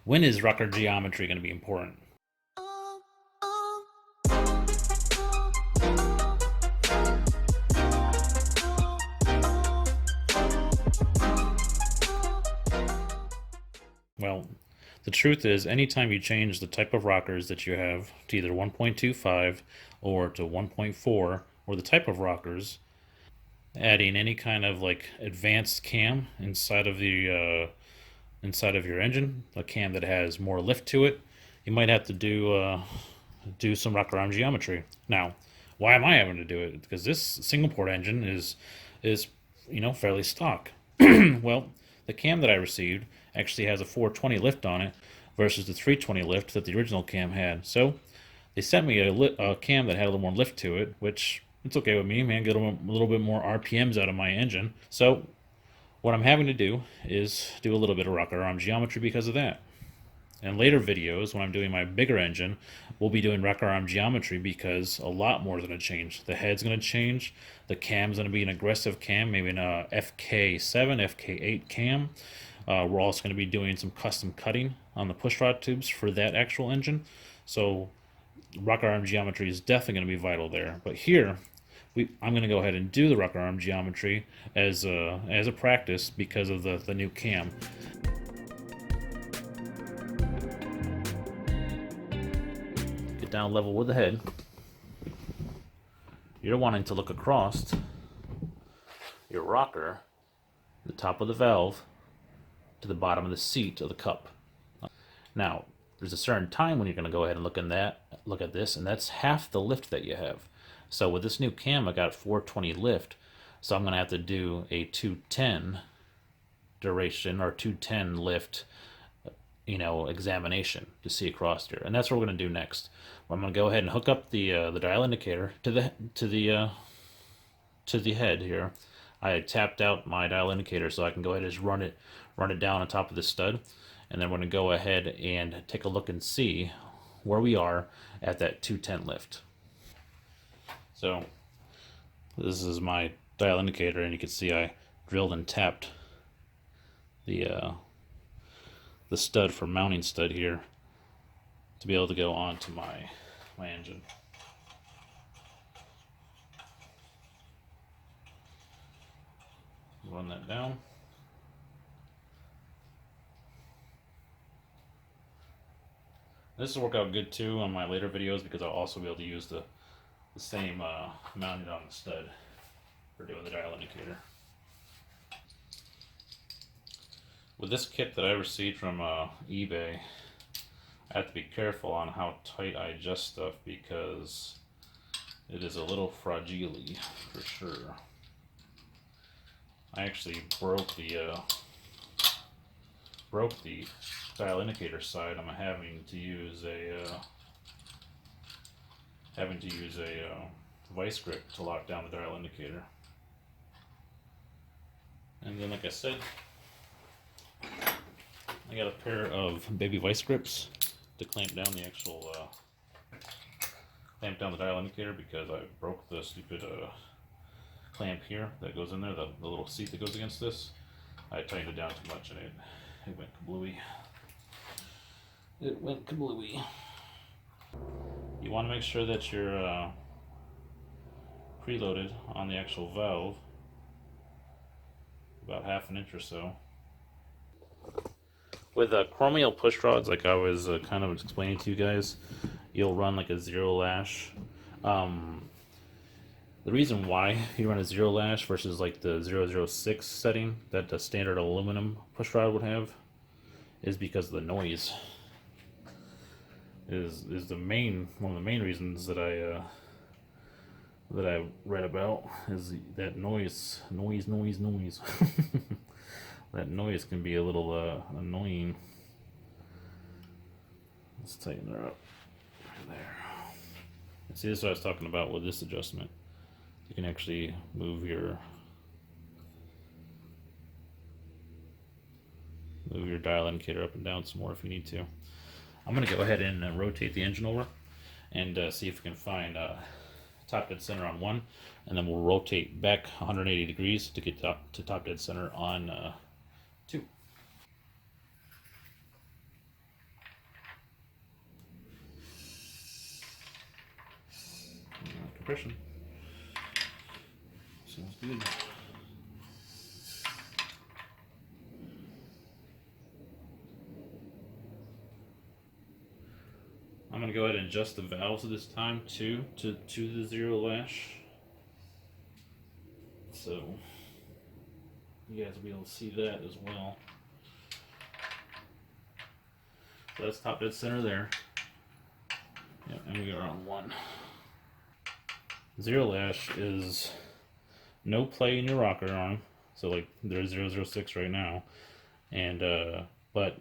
When is rocker geometry going to be important? Well, the truth is, anytime you change the type of rockers that you have to either 1.25 or to 1.4, or the type of rockers, adding any kind of like advanced cam inside of your engine, a cam that has more lift to it, you might have to do some rocker arm geometry. Now, why am I having to do it? Because this single port engine is fairly stock. Well, the cam that I received actually has a 420 lift on it versus the 320 lift that the original cam had. So they sent me a cam that had a little more lift to it, which it's okay with me, man. Get a little bit more RPMs out of my engine. So what I'm having to do is do a little bit of rocker arm geometry because of that. In later videos, when I'm doing my bigger engine, we'll be doing rocker arm geometry because a lot more is going to change. The head's going to change. The cam's going to be an aggressive cam, maybe an FK7, FK8 cam. We're also going to be doing some custom cutting on the pushrod tubes for that actual engine. So rocker arm geometry is definitely going to be vital there. But here, I'm going to go ahead and do the rocker arm geometry as a practice because of the new cam. Get down level with the head. You're wanting to look across your rocker, the top of the valve, to the bottom of the seat of the cup. Now, there's a certain time when you're going to go ahead and look at this, and that's half the lift that you have. So with this new cam, I got 420 lift, so I'm going to have to do a 210 duration or 210 lift, examination to see across here, and that's what we're going to do next. I'm going to go ahead and hook up the dial indicator to the head here. I tapped out my dial indicator so I can go ahead and just run it down on top of the stud, and then we're going to go ahead and take a look and see where we are at that 210 lift. So this is my dial indicator, and you can see I drilled and tapped the stud for mounting stud here to be able to go onto my engine. Run that down. This will work out good too on my later videos because I'll also be able to use the same mounted on the stud for doing the dial indicator. With this kit that I received from eBay, I have to be careful on how tight I adjust stuff because it is a little fragile for sure. I actually broke the dial indicator side. I'm having to use a vice grip to lock down the dial indicator. And then, like I said, I got a pair of baby vice grips to clamp down the actual clamp down the dial indicator because I broke the stupid clamp here that goes in there, the little seat that goes against this. I tightened it down too much and it went kablooey. It went kablooey. You want to make sure that you're preloaded on the actual valve about half an inch or so. With chromial push rods, like I was kind of explaining to you guys, you'll run like a zero lash. The reason why you run a zero lash versus like the 006 setting that the standard aluminum push rod would have is because of the noise. Is one of the main reasons that I read about is that noise. That noise can be a little annoying. Let's tighten her up right there. See, this is what I was talking about with this adjustment. You can actually move your dial indicator up and down some more if you need to. I'm going to go ahead and rotate the engine over and see if we can find top dead center on one, and then we'll rotate back 180 degrees to get to top dead center on two. compression. Sounds good. I'm going to go ahead and adjust the valves this time too to the zero lash. So you guys will be able to see that as well. So that's top dead center there. Yep, and we are on 1. Zero lash is no play in your rocker arm. So like there's 006 right now. And but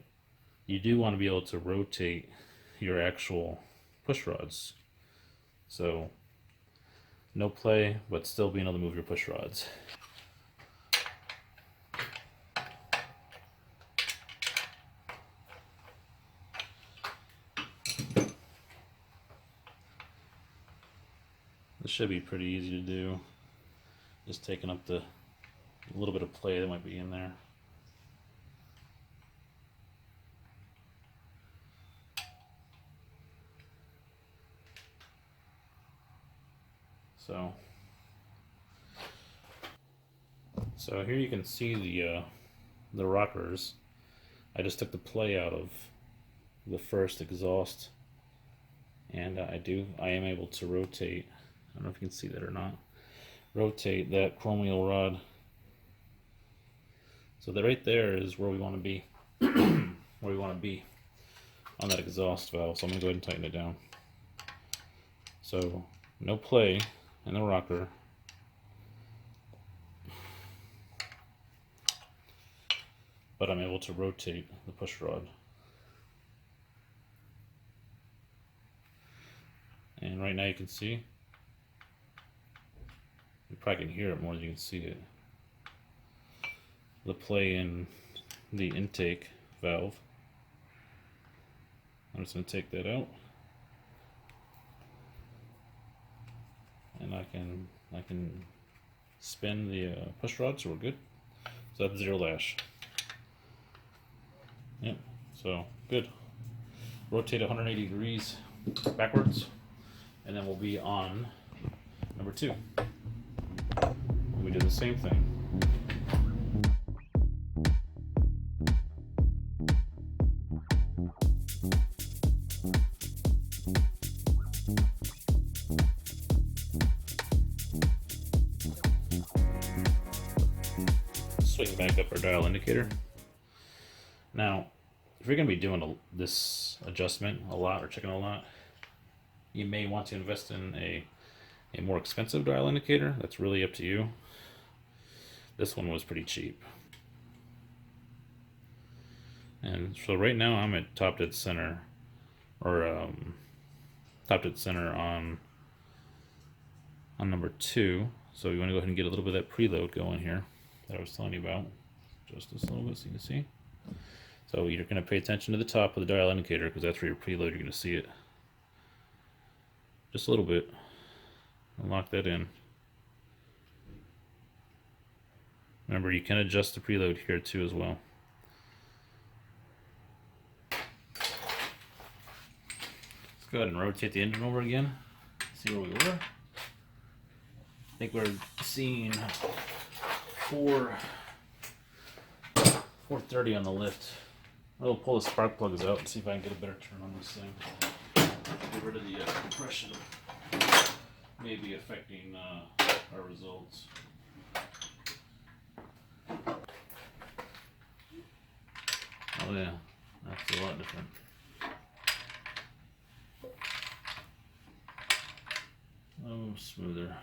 you do want to be able to rotate your actual push rods. So no play, but still being able to move your push rods. This should be pretty easy to do. Just taking up the little bit of play that might be in there. So here you can see the rockers. I just took the play out of the first exhaust, and I am able to rotate. I don't know if you can see that or not. Rotate that chrome wheel rod. So that right there is where we want to be. Where we want to be on that exhaust valve. So I'm going to go ahead and tighten it down. So no play in the rocker. But I'm able to rotate the push rod. And right now you can see, you probably can hear it more than you can see it. The play in the intake valve. I'm just going to take that out. And I can spin the push rod, so we're good. So that's zero lash. Yep, so good. Rotate 180 degrees backwards, and then we'll be on number 2. We do the same thing. Swing back up our dial indicator. Now, if you're going to be doing this adjustment a lot or checking a lot, you may want to invest in a more expensive dial indicator. That's really up to you. This one was pretty cheap. And so right now I'm at top dead center, or top dead center on number 2. So we want to go ahead and get a little bit of that preload going here that I was telling you about. Just this little bit so you can see. So you're going to pay attention to the top of the dial indicator because that's where your preload, you're going to see it. Just a little bit. And lock that in. Remember, you can adjust the preload here too as well. Let's go ahead and rotate the engine over again. See where we were. I think we're seeing 430 on the lift. I'll pull the spark plugs out and see if I can get a better turn on this thing. Get rid of the compression. Maybe affecting our results. Oh yeah, that's a lot different. Oh, smoother.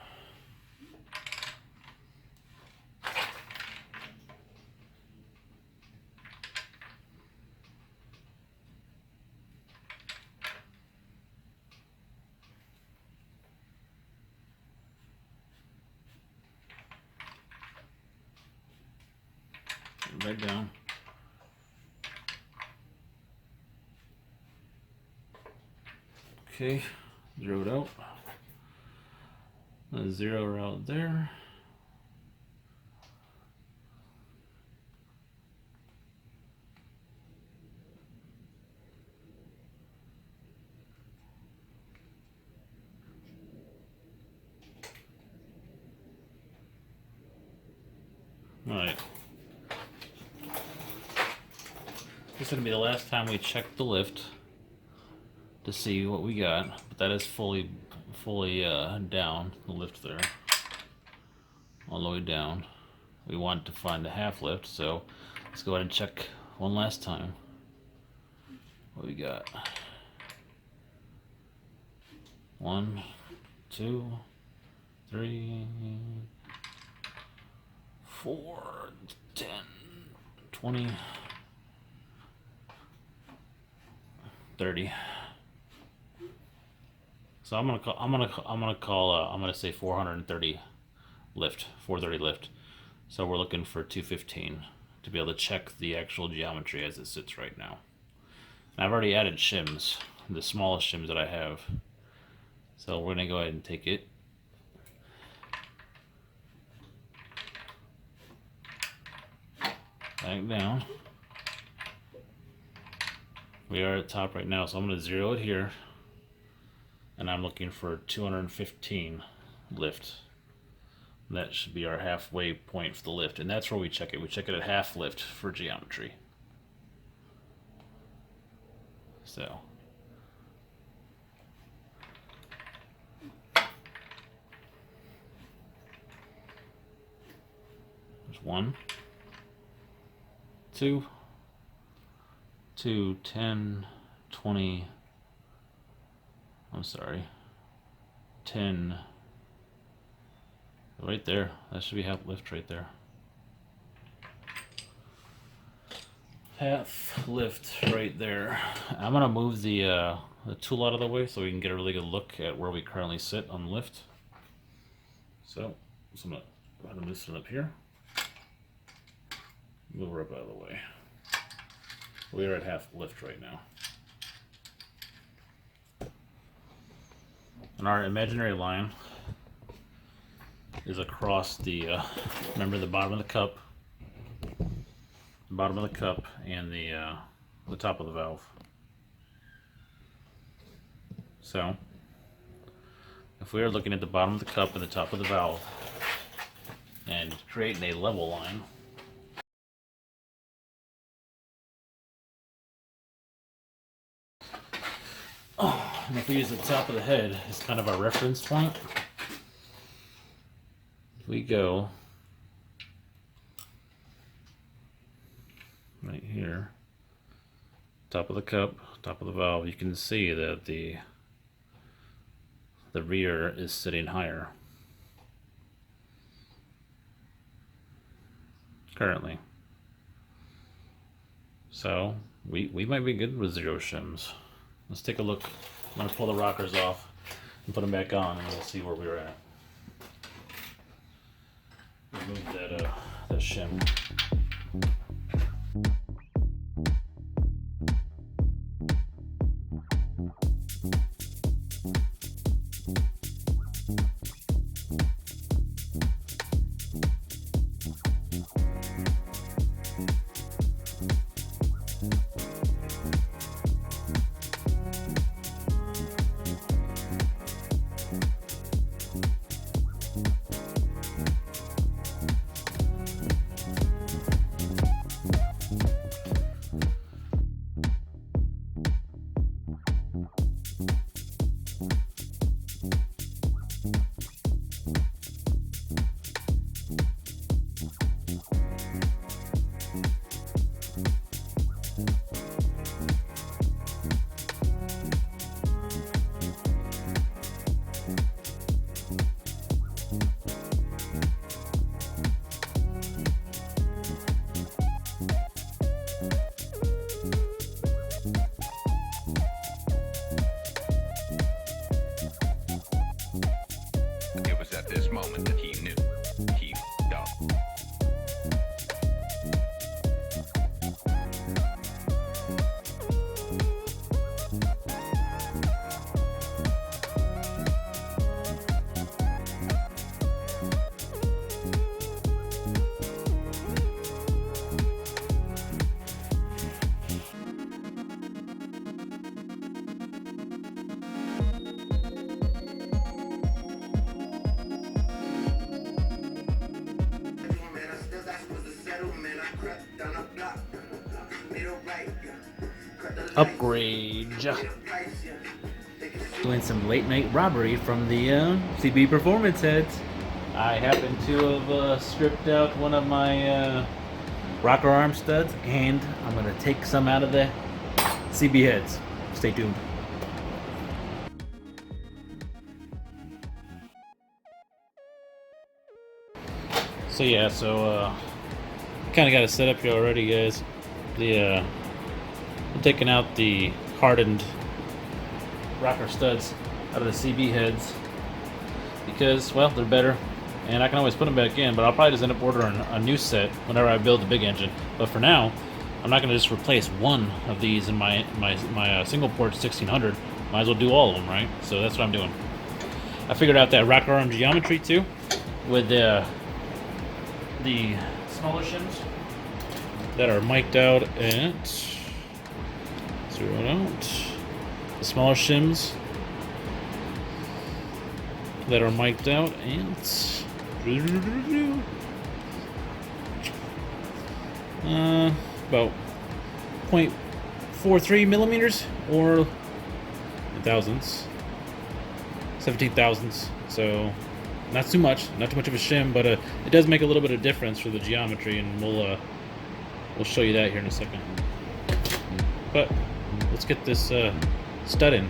Right down. Okay, zero it out. Zero out there. Alright. This is going to be the last time we check the lift to see what we got, but that is fully down, the lift there, all the way down. We want to find the half lift, so let's go ahead and check one last time what we got. 1, 2, 3, 4, 10, 20, 30. So I'm gonna say 430 lift, 430 lift. So we're looking for 215 to be able to check the actual geometry as it sits right now. And I've already added shims, the smallest shims that I have. So we're gonna go ahead and take it. Back down. We are at top right now, so I'm gonna zero it here. And I'm looking for 215 lift. That should be our halfway point for the lift, and that's where we check it. We check it at half lift for geometry. So there's 1, 2, 10, 20. I'm sorry, 10. Right there. That should be half lift right there. Half lift right there. I'm gonna move the tool out of the way so we can get a really good look at where we currently sit on the lift. So I'm gonna go ahead and loosen it up here. Move her up out of the way. We are at half lift right now. And our imaginary line is across the, remember the bottom of the cup, and the top of the valve. So, if we are looking at the bottom of the cup and the top of the valve, and creating a level line, and if we use the top of the head as kind of our reference point, if we go right here, top of the cup, top of the valve, you can see that the rear is sitting higher currently. So we might be good with 0 shims. Let's take a look. I'm going to pull the rockers off and put them back on, and we'll see where we're at. Remove that shim. Upgrade. Doing some late night robbery from the CB Performance heads. I happen to have stripped out one of my rocker arm studs, and I'm gonna take some out of the CB heads. Stay tuned. So yeah, kind of got it set up here already, guys. I'm taking out the hardened rocker studs out of the CB heads because, well, they're better, and I can always put them back in. But I'll probably just end up ordering a new set whenever I build the big engine. But for now, I'm not going to just replace one of these in my single port 1600. Might as well do all of them, right? So that's what I'm doing. I figured out that rocker arm geometry too, with the smaller shims that are mic'd out at 0 out. The smaller shims that are mic'd out at about 0.43 millimeters or thousandths, 17 thousandths. So not too much of a shim, but it does make a little bit of difference for the geometry, and we'll show you that here in a second. But let's get this stud in.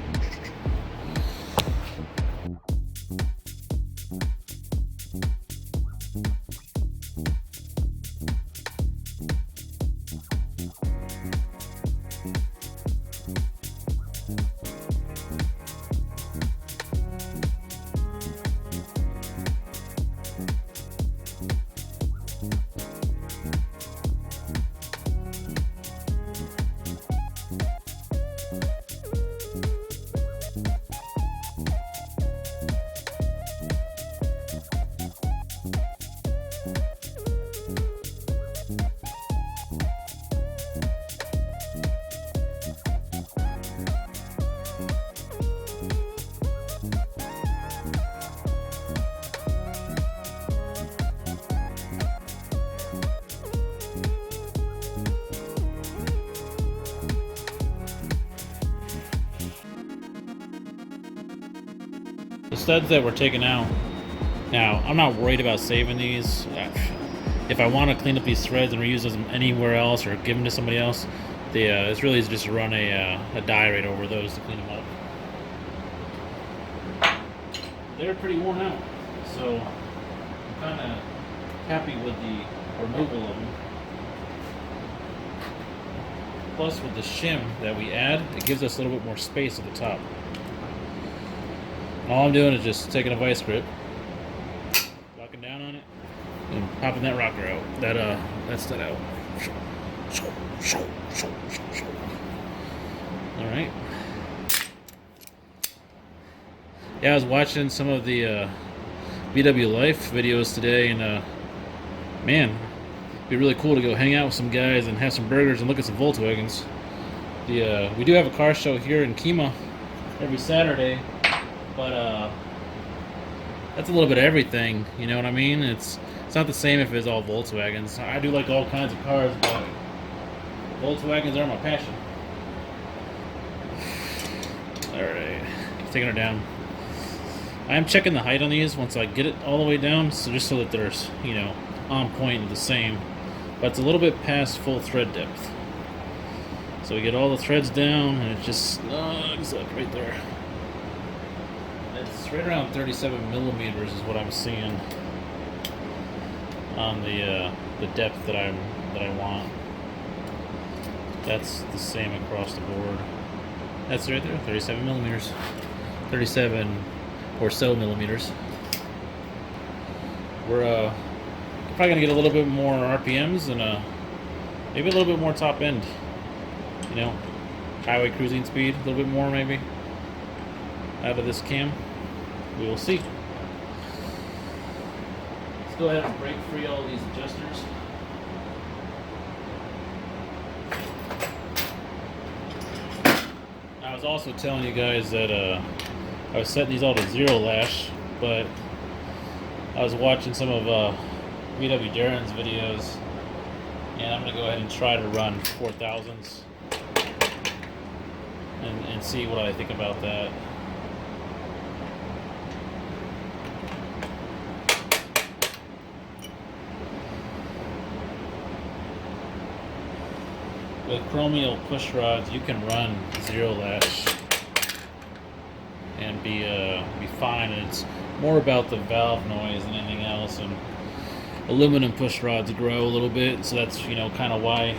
The studs that we're taking out, now I'm not worried about saving these. If I want to clean up these threads and reuse them anywhere else or give them to somebody else, it's really just to run a dye right over those to clean them up. They're pretty worn out, so I'm kind of happy with the removal of them. Plus, with the shim that we add, it gives us a little bit more space at the top. All I'm doing is just taking a vice grip, locking down on it, and popping that rocker out, that stud out. All right. Yeah, I was watching some of the VW Life videos today, and man, it'd be really cool to go hang out with some guys and have some burgers and look at some Volkswagens. We do have a car show here in Kima every Saturday. But that's a little bit of everything, you know what I mean? It's not the same if it's all Volkswagens. I do like all kinds of cars, but Volkswagens are my passion. Alright, taking her down. I am checking the height on these once I get it all the way down, so just so that there's, you know, on point and the same. But it's a little bit past full thread depth. So we get all the threads down, and it just snugs up right there. It's right around 37 millimeters is what I'm seeing on the depth that I want. That's the same across the board. That's right there, 37 millimeters, 37 or so millimeters. We're probably gonna get a little bit more RPMs and maybe a little bit more top end. You know, highway cruising speed, a little bit more maybe out of this cam. We will see. Let's go ahead and break free all these adjusters. I was also telling you guys that I was setting these all to 0 lash, but I was watching some of VW Darren's videos, and I'm going to go ahead and try to run 4,000s. and see what I think about that. With chromial push rods, you can run zero latch and be fine. And it's more about the valve noise than anything else. And aluminum push rods grow a little bit, so that's kind of why.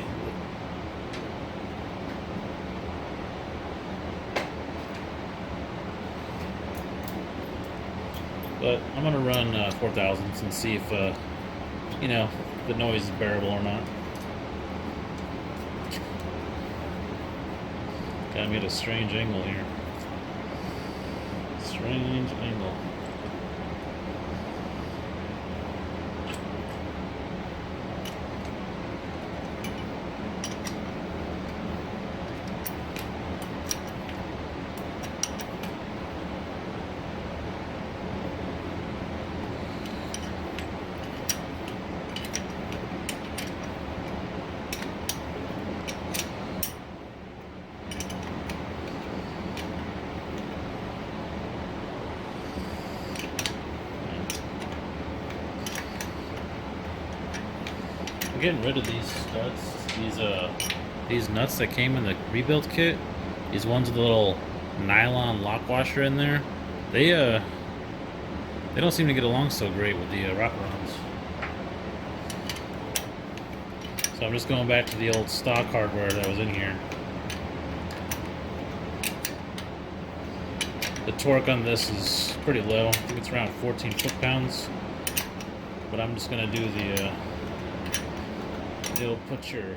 But I'm gonna run 4000s and see if the noise is bearable or not. Got me at a strange angle here. Strange angle. Getting rid of these studs, these nuts that came in the rebuild kit. These ones with the little nylon lock washer in there. They don't seem to get along so great with the rock runs. So I'm just going back to the old stock hardware that was in here. The torque on this is pretty low. I think it's around 14 foot-pounds. But I'm just gonna do the put your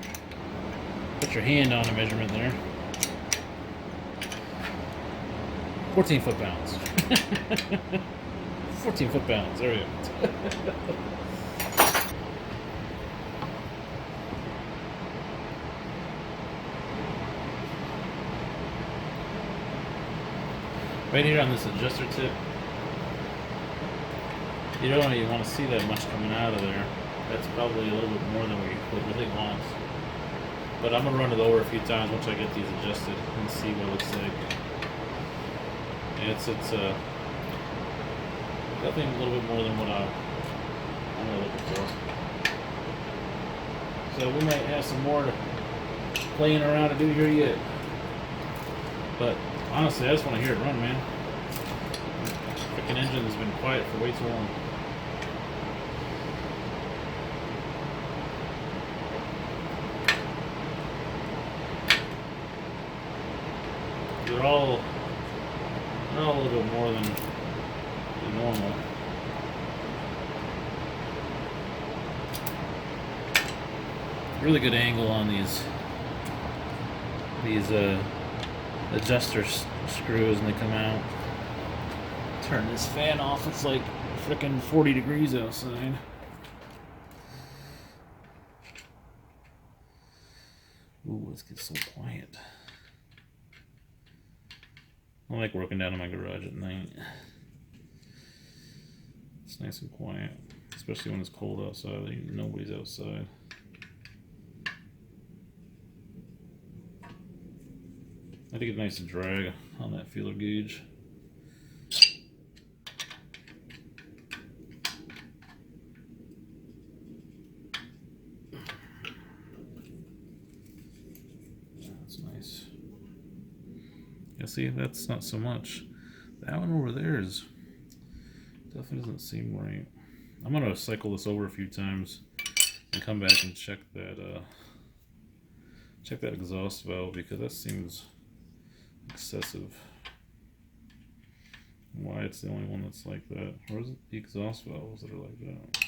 hand on a measurement there. 14 foot-pounds. 14 foot-pounds. There we go. Right here on this adjuster tip, you don't even want to see that much coming out of there. That's probably a little bit more than we really want. But I'm gonna run it over a few times once I get these adjusted and see what it looks like. And it's definitely a little bit more than what I'm looking for. So we might have some more playing around to do here yet. But honestly, I just want to hear it run, man. The freaking engine has been quiet for way too long. They're all a little bit more than normal. Really good angle on these adjuster screws when they come out. Turn this fan off. It's like frickin' 40 degrees outside. Ooh, let's get so quiet. I like working down in my garage at night. It's nice and quiet, especially when it's cold outside. Nobody's outside. I think it's nice to drag on that feeler gauge. That's nice. Yeah, see, that's not so much. That one over there is definitely doesn't seem right. I'm gonna cycle this over a few times and come back and check that exhaust valve, because that seems excessive. Why it's the only one that's like that? Or is it the exhaust valves that are like that?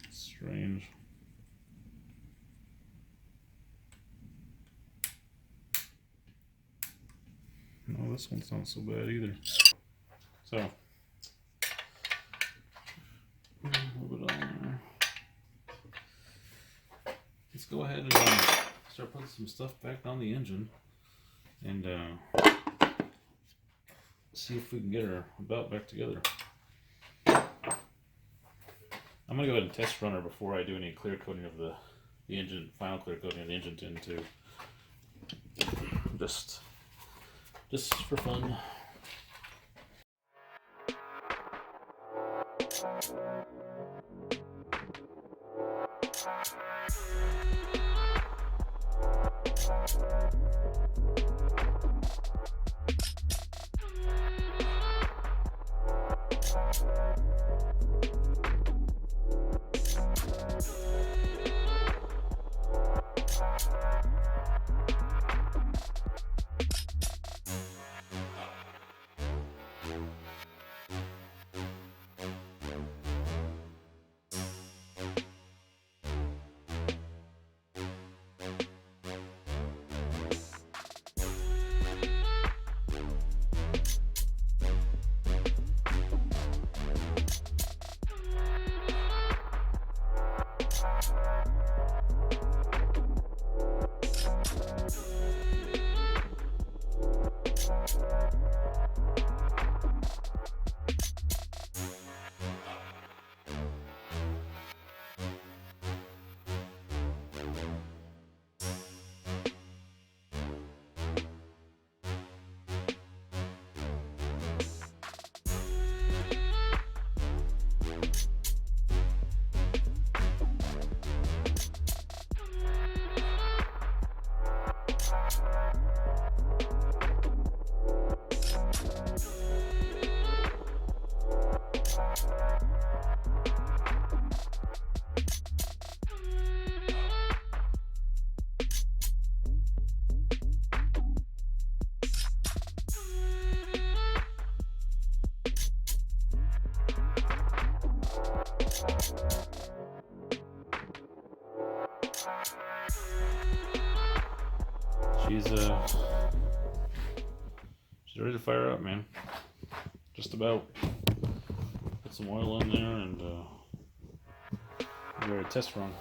Strange. No, this one's not so bad either. So, a little bit on there. Let's go ahead and start putting some stuff back on the engine and see if we can get our belt back together. I'm gonna go ahead and test run her before I do any clear coating of the engine, final clear coating of the engine tin too. just for fun. She's ready to fire up, man. Just about. Put some oil in there and give her a test run.